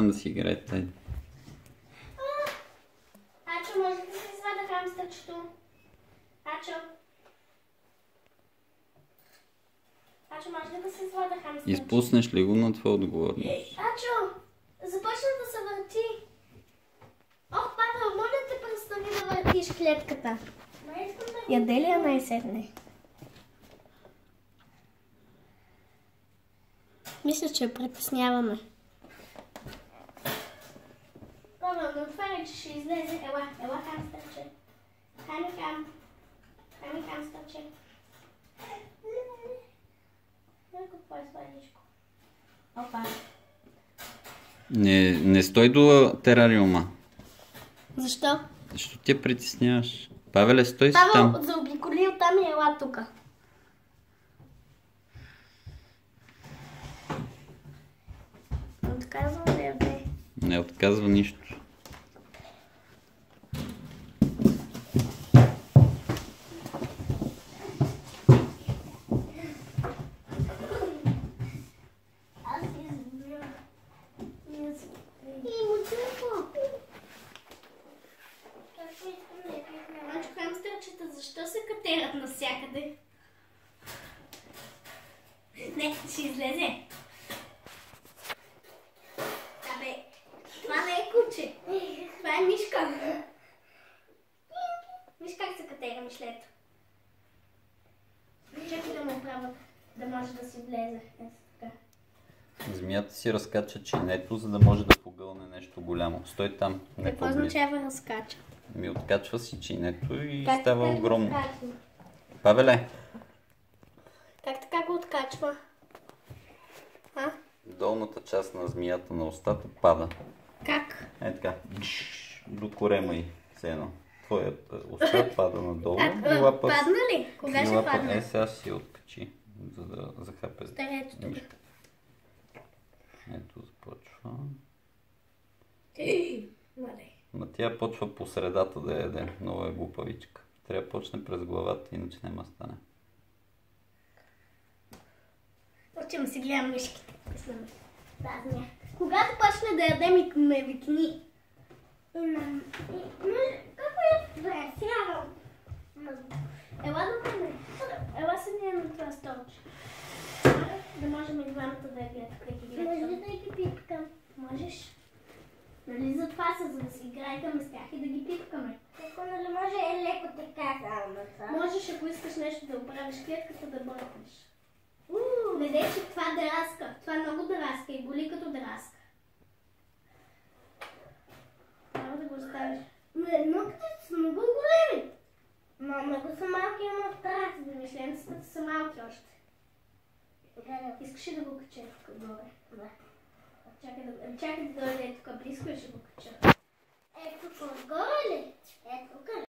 там да си играете. Ачо, може да се извада хамстърчето? Ачо? Ачо, може ли да се извада хамстърчето? Изпуснеш ли го на твоя отговорност? Ачо, започна да се върти. Ох, Павел, моля те престани да въртиш клетката. Яде ли я най-сетне? Мисля, че я притесняваме. Павел, не отваряй, че ще излезе. Ела хамстърче. Хайми хамстърче. Какво е сладичко? Опа. Не стой до терариума. Защо? Защо ти я притесняваш? Павеле, стой си там. Павел, заобиколи оттам и ела тука. Отказвам ли яде? Не отказва нищо. Защо се катерат навсякъде? Не, ще излезе. Абе, това не е куче. Това е мишка. Виж как се катера мишлето. Чакай да му оправят, да може да си влезе. Така. Змията си разкача чинето, за да може да погълне нещо голямо. Стой там. Не Какво означава разкача? Ми откачва си чинето и Как става така огромно. го откачва? Павеле! Как така го откачва? А? Долната част на змията на устата пада. Как? Е така. До корема й. Все едно. Твоята уста пада надолу. Падна ли? Кога ще падна? Е, сега си я откачи, за да захапе. Ето тук. Ето започва. Мале. Ма тя почва по средата да яде. Много е глупавичка. Трябва да почне през главата, иначе няма да стане. Почвам си гледам мишките. Когато почне да яде, ме викни. Какво е? Сядам. Ела да ме. Ела се ние на това столче. Да можем и двамата да я гледат. Може ли да ги пипкам? Можеш. Нали за това са, за да си играйкаме с тях и да ги пипкаме. Ако нали може е леко така само на това. Можеш, ако искаш нещо да оправиш клетката, да бъркнеш. Не дей, че това драска. Това много драска и боли като драска. Трябва да го оставиш. Ногтите са много големи. Но много са малки, има страх. Мишленцата са малки още. Искаш ли да го кача тук горе? Да. Чакай да дойде тук близко и ще го кача. Ето тук отгоре ли? Ето тук ли?